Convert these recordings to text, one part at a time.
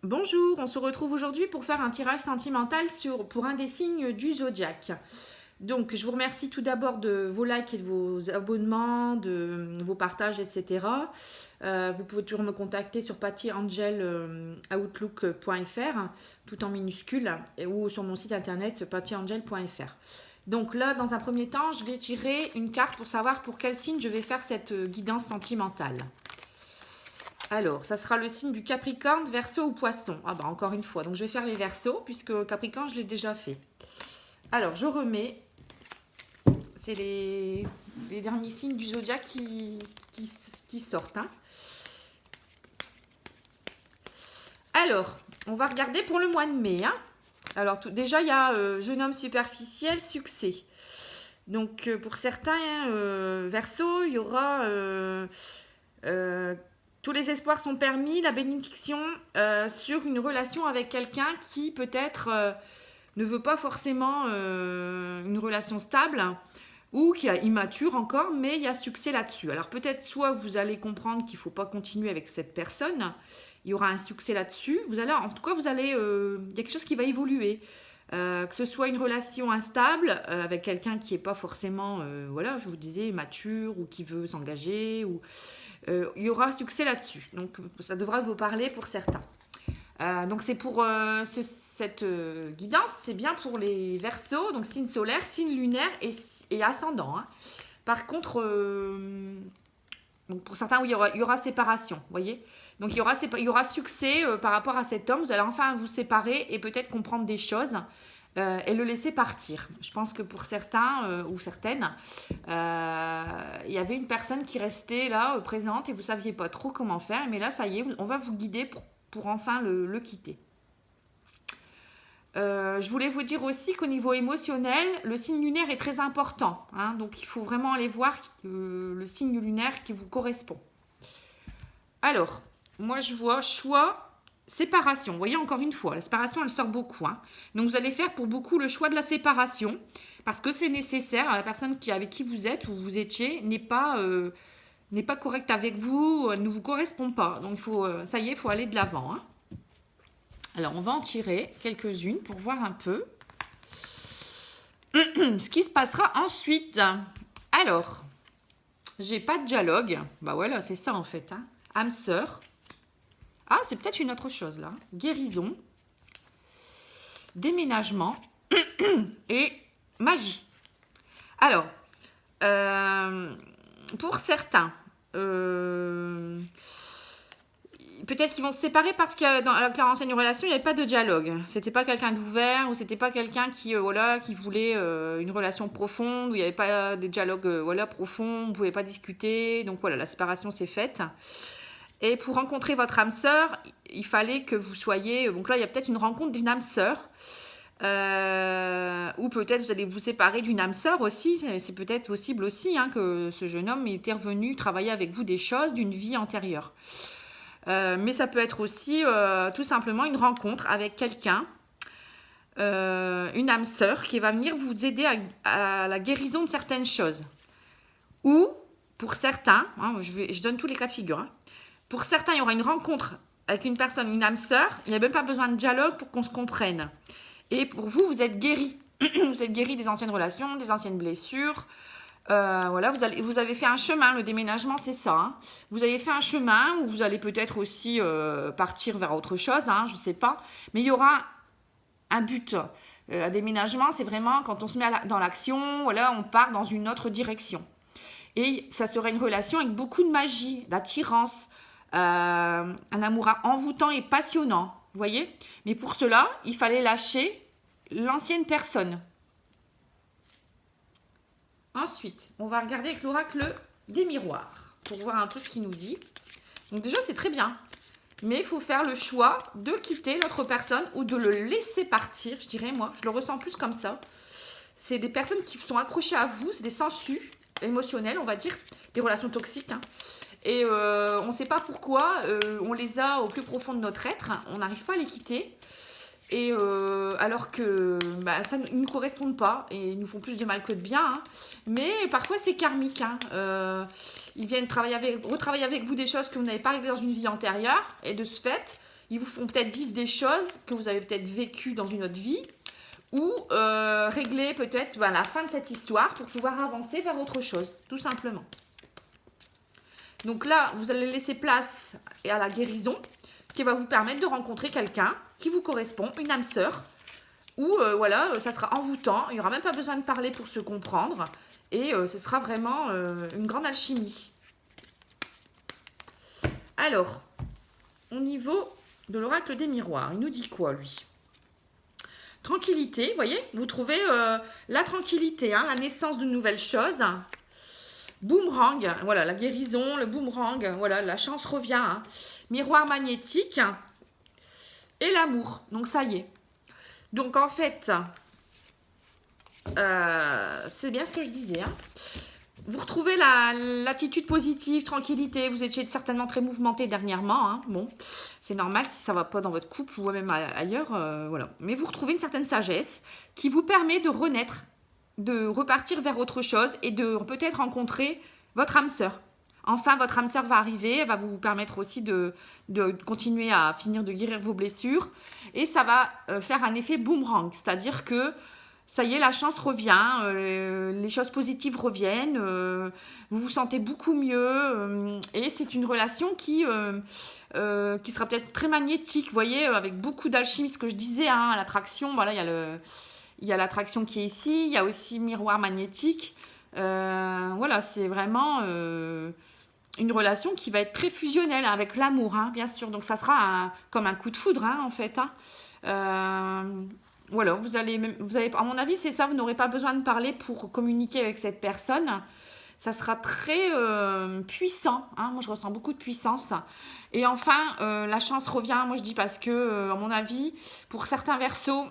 Bonjour, on se retrouve aujourd'hui pour faire un tirage sentimental pour un des signes du zodiaque. Donc, je vous remercie tout d'abord de vos likes et de vos abonnements, de vos partages, etc. Vous pouvez toujours me contacter sur pattyoutlook.fr, tout en minuscule, ou sur mon site internet pattyangel.fr. Donc là, dans un premier temps, je vais tirer une carte pour savoir pour quel signe je vais faire cette guidance sentimentale. Alors, ça sera le signe du Capricorne, Verseau ou Poisson. Ah bah encore une fois, donc je vais faire les Verseaux puisque Capricorne, je l'ai déjà fait. Alors, je remets. C'est les derniers signes du zodiaque qui sortent. Hein. Alors, on va regarder pour le mois de mai. Hein. Alors, déjà, il y a jeune homme superficiel, succès. Donc, pour certains Verseaux, il y aura... tous les espoirs sont permis, la bénédiction sur une relation avec quelqu'un qui peut-être ne veut pas forcément une relation stable ou qui est immature encore, mais il y a succès là-dessus. Alors peut-être soit vous allez comprendre qu'il ne faut pas continuer avec cette personne, il y aura un succès là-dessus. En tout cas, il y a quelque chose qui va évoluer. Que ce soit une relation instable avec quelqu'un qui n'est pas forcément, voilà, je vous disais, mature ou qui veut s'engager ou il y aura succès là-dessus. Donc, ça devra vous parler pour certains. Donc, c'est pour cette guidance, c'est bien pour les Verseaux, donc signe solaire, signe lunaire et ascendant. Hein. Par contre, donc pour certains, oui, il y aura séparation, vous voyez. Donc, il y aura succès par rapport à cet homme. Vous allez enfin vous séparer et peut-être comprendre des choses. Et le laisser partir. Je pense que pour certains ou certaines, il y avait une personne qui restait là, présente, et vous ne saviez pas trop comment faire. Mais là, ça y est, on va vous guider pour enfin le quitter. Je voulais vous dire aussi qu'au niveau émotionnel, le signe lunaire est très important. Hein, donc, il faut vraiment aller voir le signe lunaire qui vous correspond. Alors, moi, je vois choix... Séparation, vous voyez encore une fois, la séparation elle sort beaucoup. Hein. Donc vous allez faire pour beaucoup le choix de la séparation parce que c'est nécessaire. La personne avec qui vous êtes ou vous étiez n'est pas correcte avec vous, elle ne vous correspond pas. Donc ça y est, il faut aller de l'avant. Hein. Alors on va en tirer quelques-unes pour voir un peu ce qui se passera ensuite. Alors, j'ai pas de dialogue. Bah voilà, c'est ça en fait. Hein. Âme sœur. Ah, c'est peut-être une autre chose là. Guérison, déménagement et magie. Alors, pour certains, peut-être qu'ils vont se séparer parce que dans leur ancienne relation, il n'y avait pas de dialogue. C'était pas quelqu'un d'ouvert ou c'était pas quelqu'un qui voulait une relation profonde où il n'y avait pas des dialogues profonds, vous ne pouvez pas discuter. Donc voilà, la séparation s'est faite. Et pour rencontrer votre âme sœur, il fallait que vous soyez... Donc là, il y a peut-être une rencontre d'une âme sœur. Ou peut-être vous allez vous séparer d'une âme sœur aussi. C'est peut-être possible aussi hein, que ce jeune homme était revenu travailler avec vous des choses d'une vie antérieure. Mais ça peut être aussi tout simplement une rencontre avec quelqu'un, une âme sœur qui va venir vous aider à la guérison de certaines choses. Ou, pour certains, hein, je donne tous les cas de figure, hein, pour certains, il y aura une rencontre avec une personne, une âme sœur. Il n'y a même pas besoin de dialogue pour qu'on se comprenne. Et pour vous, vous êtes guéri. Vous êtes guéri des anciennes relations, des anciennes blessures. Voilà, vous avez fait un chemin. Le déménagement, c'est ça. Hein. Vous avez fait un chemin où vous allez peut-être aussi partir vers autre chose. Hein, je ne sais pas. Mais il y aura un but. Un déménagement, c'est vraiment quand on se met dans l'action. Voilà, on part dans une autre direction. Et ça serait une relation avec beaucoup de magie, d'attirance. Un amour envoûtant et passionnant, vous voyez. Mais pour cela, il fallait lâcher l'ancienne personne. Ensuite, on va regarder avec l'oracle des miroirs pour voir un peu ce qu'il nous dit. Donc déjà, c'est très bien. Mais il faut faire le choix de quitter l'autre personne ou de le laisser partir, je dirais moi. Je le ressens plus comme ça. C'est des personnes qui sont accrochées à vous, c'est des sangsues émotionnelles, on va dire, des relations toxiques. Hein. Et on ne sait pas pourquoi, on les a au plus profond de notre être, on n'arrive pas à les quitter. Et alors que ça ne nous correspond pas et ils nous font plus de mal que de bien. Hein. Mais parfois c'est karmique. Hein. Ils viennent retravailler avec vous des choses que vous n'avez pas réglées dans une vie antérieure. Et de ce fait, Ils vous font peut-être vivre des choses que vous avez peut-être vécues dans une autre vie ou régler peut-être la fin de cette histoire pour pouvoir avancer vers autre chose, tout simplement. Donc là, vous allez laisser place à la guérison qui va vous permettre de rencontrer quelqu'un qui vous correspond, une âme sœur, où voilà, ça sera envoûtant, il n'y aura même pas besoin de parler pour se comprendre, et ce sera vraiment une grande alchimie. Alors, au niveau de l'oracle des miroirs, il nous dit quoi, lui? Tranquillité, vous voyez, vous trouvez la tranquillité, hein, la naissance de nouvelles choses. Boomerang, voilà, la guérison, le boomerang, voilà, la chance revient. Hein. Miroir magnétique et l'amour. Donc, ça y est. Donc, en fait, c'est bien ce que je disais. Hein. Vous retrouvez l'attitude positive, tranquillité. Vous étiez certainement très mouvementé dernièrement. Hein. Bon, c'est normal si ça ne va pas dans votre couple ou même ailleurs. Voilà. Mais vous retrouvez une certaine sagesse qui vous permet de renaître, de repartir vers autre chose et de peut-être rencontrer votre âme sœur. Enfin, votre âme sœur va arriver, elle va vous permettre aussi de continuer à finir de guérir vos blessures. Et ça va faire un effet boomerang, c'est-à-dire que ça y est, la chance revient, les choses positives reviennent, vous vous sentez beaucoup mieux. Et c'est une relation qui sera peut-être très magnétique, vous voyez, avec beaucoup d'alchimie, ce que je disais, hein, l'attraction, voilà, il y a l'attraction qui est ici, il y a aussi miroir magnétique. Voilà, c'est vraiment une relation qui va être très fusionnelle avec l'amour, hein, bien sûr. Donc, ça sera comme un coup de foudre, hein, en fait. Hein. Voilà, vous allez, à mon avis, c'est ça, vous n'aurez pas besoin de parler pour communiquer avec cette personne. Ça sera très puissant. Hein. Moi, je ressens beaucoup de puissance. Et enfin, la chance revient, moi, je dis parce que, à mon avis, pour certains verseaux,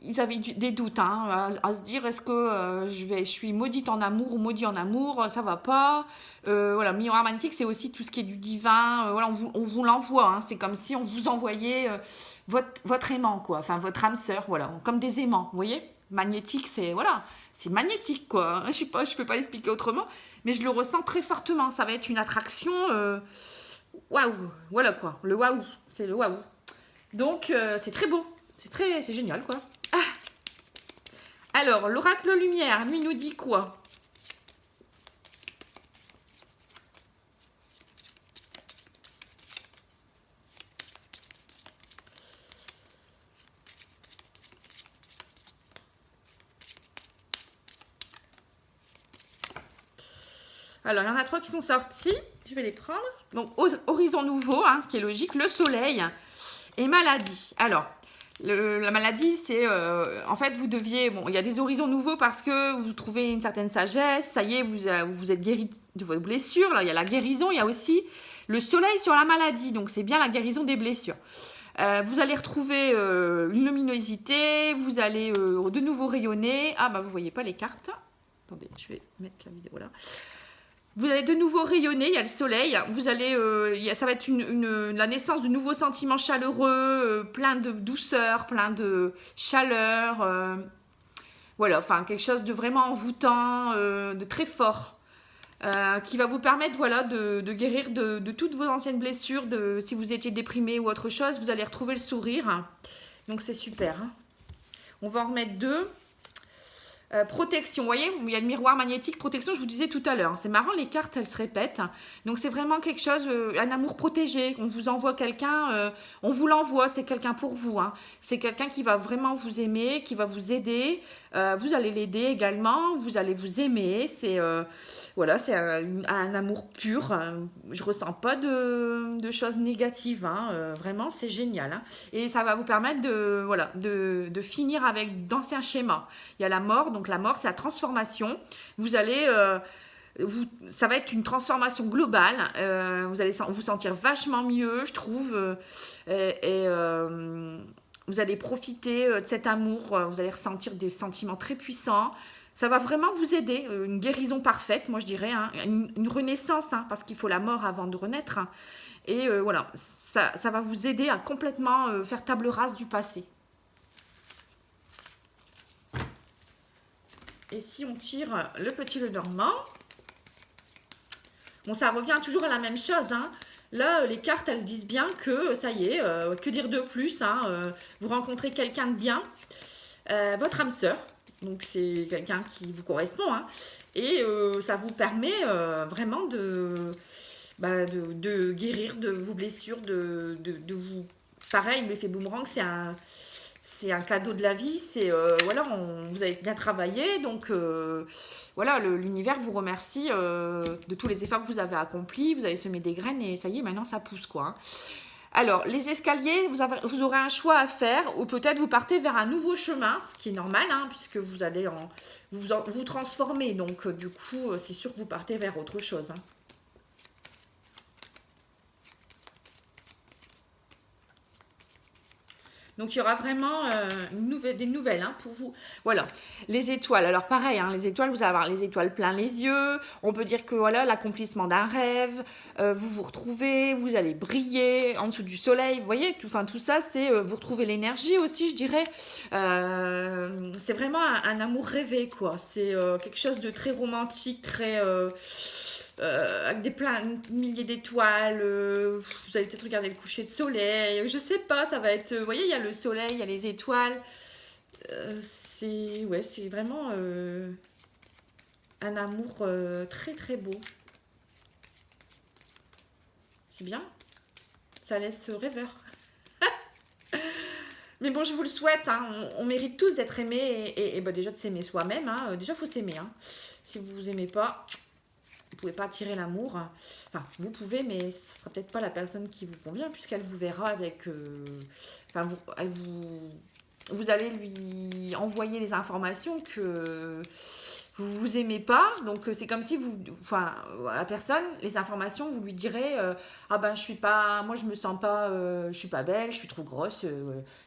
ils avaient des doutes hein, à se dire est-ce que je suis maudite en amour ou maudit en amour, ça va pas. Voilà, miroir magnétique, c'est aussi tout ce qui est du divin. Voilà, on vous l'envoie. Hein, c'est comme si on vous envoyait votre aimant, quoi. Enfin, votre âme sœur, voilà, comme des aimants, vous voyez. Magnétique, c'est voilà, c'est magnétique, quoi. Je sais pas, je peux pas l'expliquer autrement, mais je le ressens très fortement. Ça va être une attraction. Waouh, voilà quoi, le waouh, c'est le waouh. Donc c'est très beau. C'est génial, quoi. Ah. Alors, l'oracle lumière, lui, nous dit quoi? Alors, il y en a 3 qui sont sortis. Je vais les prendre. Donc, horizon nouveau, hein, ce qui est logique. Le soleil et maladie. Alors, la maladie, c'est en fait vous deviez, bon, il y a des horizons nouveaux parce que vous trouvez une certaine sagesse, ça y est, vous êtes guéri de vos blessures, là il y a la guérison, il y a aussi le soleil sur la maladie, donc c'est bien la guérison des blessures. Vous allez retrouver une luminosité, vous allez de nouveau rayonner. Ah bah vous voyez pas les cartes, attendez, je vais mettre la vidéo là. Vous allez de nouveau rayonner, il y a le soleil, vous allez, ça va être la naissance de nouveaux sentiments chaleureux, plein de douceur, plein de chaleur, voilà, enfin quelque chose de vraiment envoûtant, de très fort, qui va vous permettre voilà, de guérir de toutes vos anciennes blessures, si vous étiez déprimé ou autre chose, vous allez retrouver le sourire, donc c'est super. Hein. On va en remettre 2. Protection, vous voyez, il y a le miroir magnétique, protection, je vous disais tout à l'heure. C'est marrant, les cartes, elles se répètent. Donc, c'est vraiment quelque chose, un amour protégé. On vous envoie quelqu'un, on vous l'envoie, c'est quelqu'un pour vous. Hein. C'est quelqu'un qui va vraiment vous aimer, qui va vous aider. Vous allez l'aider également, vous allez vous aimer. C'est voilà, c'est un amour pur. Je ressens pas de choses négatives. Hein. Vraiment, c'est génial. Hein. Et ça va vous permettre de finir avec d'anciens schémas. Il y a la mort, donc la mort, c'est la transformation. Vous allez... ça va être une transformation globale. Vous allez vous sentir vachement mieux, je trouve. Vous allez profiter de cet amour. Vous allez ressentir des sentiments très puissants. Ça va vraiment vous aider. Une guérison parfaite, moi je dirais. Hein, une renaissance, hein, parce qu'il faut la mort avant de renaître. Hein. Et voilà, ça va vous aider à complètement faire table rase du passé. Et si on tire le petit Lenormand, bon, ça revient toujours à la même chose. Hein. Là, les cartes, elles disent bien que ça y est, que dire de plus, hein, vous rencontrez quelqu'un de bien, votre âme sœur, donc c'est quelqu'un qui vous correspond, hein, et ça vous permet vraiment de guérir de vos blessures, de vous... Pareil, l'effet boomerang, c'est un cadeau de la vie, c'est voilà, vous avez bien travaillé, donc voilà, l'univers vous remercie de tous les efforts que vous avez accomplis, vous avez semé des graines et ça y est, maintenant ça pousse quoi, hein. Alors, les escaliers, vous aurez un choix à faire, ou peut-être vous partez vers un nouveau chemin, ce qui est normal, hein, puisque vous allez vous transformer, donc du coup, c'est sûr que vous partez vers autre chose, hein. Donc, il y aura vraiment des nouvelles hein, pour vous. Voilà, les étoiles. Alors, pareil, hein, les étoiles, vous allez avoir les étoiles plein les yeux. On peut dire que voilà, l'accomplissement d'un rêve. Vous vous retrouvez, vous allez briller en dessous du soleil. Vous voyez, tout ça, c'est vous retrouvez l'énergie aussi, je dirais. C'est vraiment un amour rêvé, quoi. C'est quelque chose de très romantique, très... avec plein de milliers d'étoiles, vous allez peut-être regarder le coucher de soleil, je sais pas, ça va être, vous voyez, il y a le soleil, il y a les étoiles, c'est vraiment un amour très très beau. C'est bien, ça laisse rêveur. Mais bon, je vous le souhaite, hein, on mérite tous d'être aimés et bah, déjà de s'aimer soi-même, hein, déjà il faut s'aimer, hein. Si vous vous aimez pas, vous pouvez pas attirer l'amour. Enfin, vous pouvez, mais ce sera peut-être pas la personne qui vous convient, puisqu'elle vous verra avec... Enfin, vous allez lui envoyer les informations que vous vous aimez pas. Donc, c'est comme si vous... Enfin, la personne, les informations, vous lui direz ah ben, je suis pas... Moi, je me sens pas... je suis pas belle, je suis trop grosse,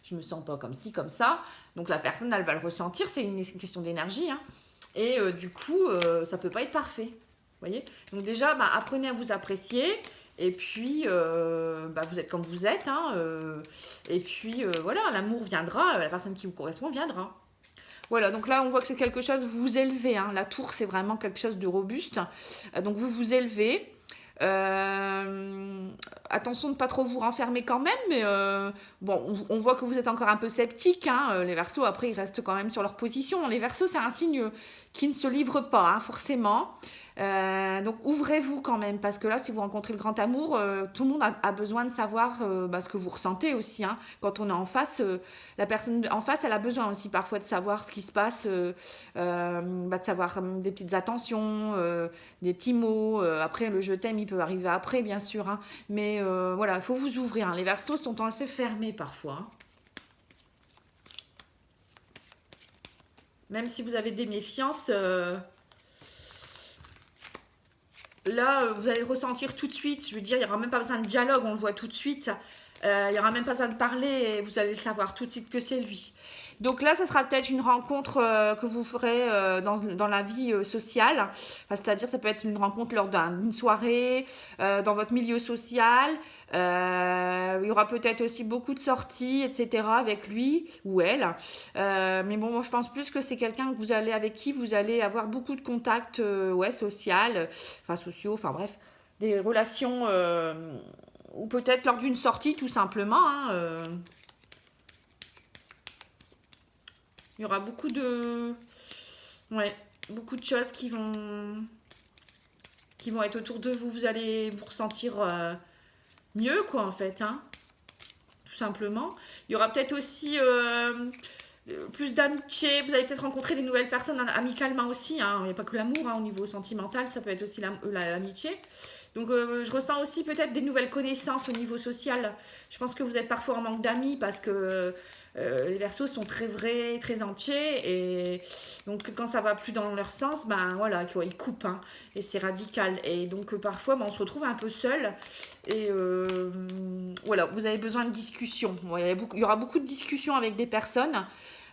je me sens pas comme ci, comme ça. Donc, la personne, elle va le ressentir. C'est une question d'énergie, hein. Et du coup, ça peut pas être parfait. Voyez, donc déjà, bah, apprenez à vous apprécier. Et puis, bah, vous êtes comme vous êtes. Hein, et puis, voilà, l'amour viendra. La personne qui vous correspond viendra. Voilà, donc là, on voit que c'est quelque chose, vous vous élevez. Hein, la tour, c'est vraiment quelque chose de robuste. Donc, vous vous élevez. Attention de ne pas trop vous renfermer quand même, mais bon, on voit que vous êtes encore un peu sceptique, hein. Les Verseaux, après, ils restent quand même sur leur position. Les Verseaux, c'est un signe qui ne se livre pas, hein, forcément. Donc ouvrez-vous quand même, parce que là, si vous rencontrez le grand amour, tout le monde a besoin de savoir ce que vous ressentez aussi, hein. Quand on est en face, la personne en face, elle a besoin aussi parfois de savoir ce qui se passe, de savoir des petites attentions, des petits mots. Après, le je t'aime, il peut arriver après, bien sûr, hein. Mais voilà, il faut vous ouvrir, hein. Les Verseaux sont assez fermés parfois, hein. Même si vous avez des méfiances... Là, vous allez le ressentir tout de suite. Je veux dire, il n'y aura même pas besoin de dialogue, on le voit tout de suite. Il n'y aura même pas besoin de parler et vous allez le savoir tout de suite que c'est lui. Donc là, ça sera peut-être une rencontre que vous ferez dans la vie sociale. Enfin, c'est-à-dire, ça peut être une rencontre lors d'une soirée, dans votre milieu social. Il y aura peut-être aussi beaucoup de sorties, etc. avec lui ou elle. Mais bon, moi, je pense plus que c'est quelqu'un que avec qui vous allez avoir beaucoup de contacts sociaux, enfin bref, des relations... ou peut-être lors d'une sortie, tout simplement, hein, il y aura beaucoup de choses qui vont être autour de vous. Vous allez vous ressentir mieux, quoi, en fait, hein, tout simplement. Il y aura peut-être aussi plus d'amitié. Vous allez peut-être rencontrer des nouvelles personnes amicalement aussi, hein. Il n'y a pas que l'amour, hein, au niveau sentimental, ça peut être aussi l'amitié. Donc, je ressens aussi peut-être des nouvelles connaissances au niveau social. Je pense que vous êtes parfois en manque d'amis parce que les Verseaux sont très vrais, très entiers. Et donc, quand ça va plus dans leur sens, ben voilà, ils coupent, hein, et c'est radical. Et donc, parfois, on se retrouve un peu seul. Et voilà, vous avez besoin de discussion. Il y aura beaucoup de discussions avec des personnes.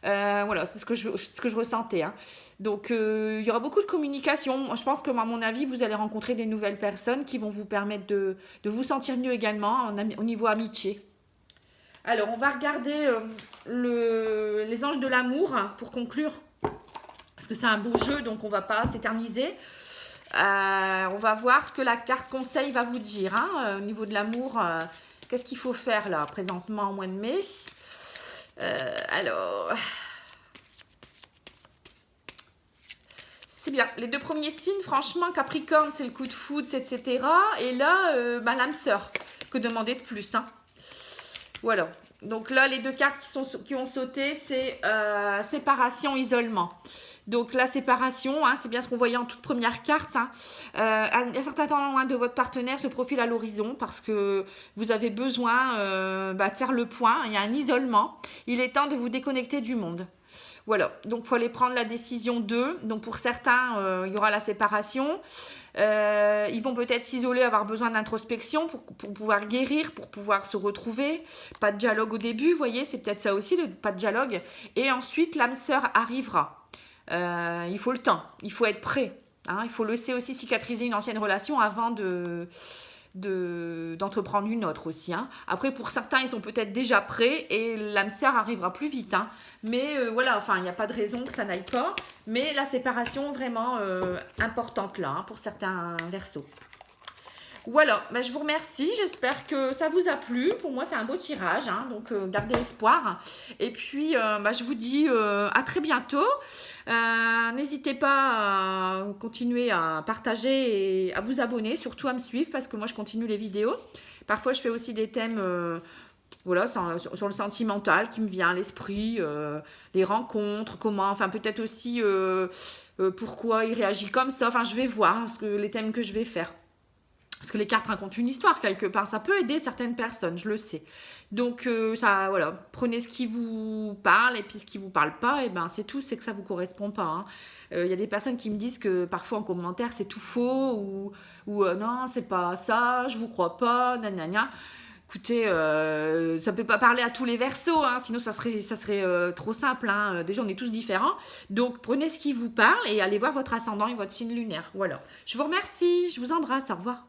Voilà, c'est ce que je ressentais, hein. Donc, il y aura beaucoup de communication. Je pense que, à mon avis, vous allez rencontrer des nouvelles personnes qui vont vous permettre de vous sentir mieux également au niveau amitié. Alors, on va regarder les anges de l'amour, hein, pour conclure. Parce que c'est un beau jeu, donc on ne va pas s'éterniser. On va voir ce que la carte conseil va vous dire. Hein, au niveau de l'amour, qu'est-ce qu'il faut faire là, présentement au mois de mai? Alors... C'est bien. Les 2 premiers signes, franchement, Capricorne, c'est le coup de foudre, etc. Et là, l'âme sœur. Que demander de plus, hein? Voilà. Donc là, les 2 cartes qui ont sauté, c'est séparation, isolement. Donc la séparation, hein, c'est bien ce qu'on voyait en toute première carte. Hein. Un certain temps loin de votre partenaire se profile à l'horizon parce que vous avez besoin de faire le point. Il y a un isolement. Il est temps de vous déconnecter du monde. Voilà, donc il faut aller prendre la décision d'eux. Donc pour certains, il y aura la séparation. Ils vont peut-être s'isoler, avoir besoin d'introspection pour pouvoir guérir, pour pouvoir se retrouver. Pas de dialogue au début, vous voyez, c'est peut-être ça aussi, pas de dialogue. Et ensuite, l'âme sœur arrivera. Il faut le temps, il faut être prêt. Hein, il faut laisser aussi cicatriser une ancienne relation avant d'entreprendre une autre aussi. Hein. Après, pour certains, ils sont peut-être déjà prêts et l'âme sœur arrivera plus vite. Hein. Mais voilà, enfin, il n'y a pas de raison que ça n'aille pas. Mais la séparation, vraiment importante là, hein, pour certains Verseaux. Voilà, je vous remercie. J'espère que ça vous a plu. Pour moi, c'est un beau tirage. Hein, donc, gardez espoir. Et puis, je vous dis à très bientôt. N'hésitez pas à continuer à partager et à vous abonner, surtout à me suivre parce que moi, je continue les vidéos. Parfois, je fais aussi des thèmes voilà, sur le sentimental qui me vient à l'esprit, les rencontres, comment, enfin peut-être aussi pourquoi il réagit comme ça. Enfin, je vais voir les thèmes que je vais faire. Parce que les cartes racontent une histoire quelque part. Ça peut aider certaines personnes, je le sais. Donc, ça, voilà, prenez ce qui vous parle et puis ce qui ne vous parle pas, et ben c'est tout, c'est que ça ne vous correspond pas. Hein. Y a des personnes qui me disent que parfois en commentaire c'est tout faux ou non, c'est pas ça, je vous crois pas, nanana. Écoutez, ça ne peut pas parler à tous les Verseaux, hein, sinon ça serait trop simple. Hein. Déjà, on est tous différents. Donc, prenez ce qui vous parle et allez voir votre ascendant et votre signe lunaire. Voilà. Je vous remercie, je vous embrasse, au revoir.